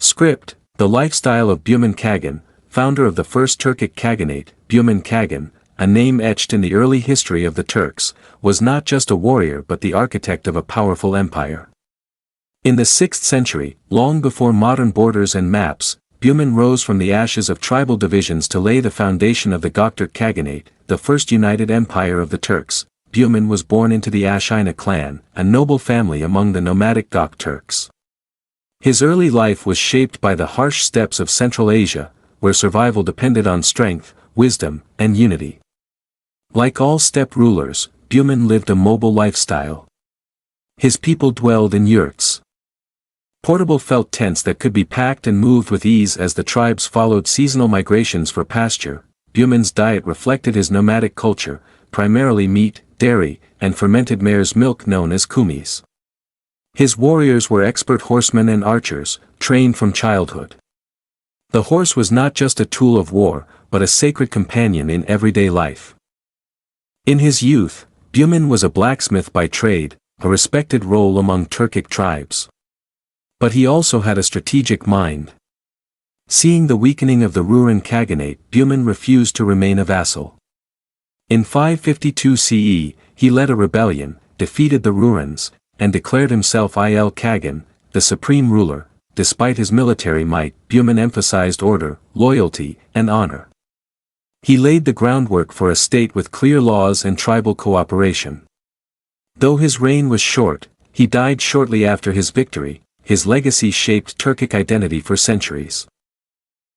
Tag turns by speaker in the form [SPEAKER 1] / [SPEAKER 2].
[SPEAKER 1] Script: the lifestyle of Bumin Qaghan, founder of the First Turkic Khaganate. Bumin Qaghan, a name etched in the early history of the Turks, was not just a warrior but the architect of a powerful empire. In the 6th century, long before modern borders and maps, Bumin rose from the ashes of tribal divisions to lay the foundation of the Gokturk Khaganate, the first united empire of the Turks. Bumin was born into the Ashina clan, a noble family among the nomadic Gokturks. His early life was shaped by the harsh steppes of Central Asia, where survival depended on strength, wisdom, and unity. Like all steppe rulers, Bumin lived a mobile lifestyle. His people dwelled in yurts, portable felt tents that could be packed and moved with ease as the tribes followed seasonal migrations for pasture. Bumin's diet reflected his nomadic culture, primarily meat, dairy, and fermented mare's milk known as kumis. His warriors were expert horsemen and archers, trained from childhood. The horse was not just a tool of war, but a sacred companion in everyday life. In his youth, Bumin was a blacksmith by trade, a respected role among Turkic tribes. But he also had a strategic mind. Seeing the weakening of the Rouran Khaganate, Bumin refused to remain a vassal. In 552 CE, he led a rebellion, defeated the Rourans, and declared himself Il Qaghan, the supreme ruler. Despite his military might, Bumin emphasized order, loyalty, and honor. He laid the groundwork for a state with clear laws and tribal cooperation. Though his reign was short, he died shortly after his victory. His legacy shaped Turkic identity for centuries.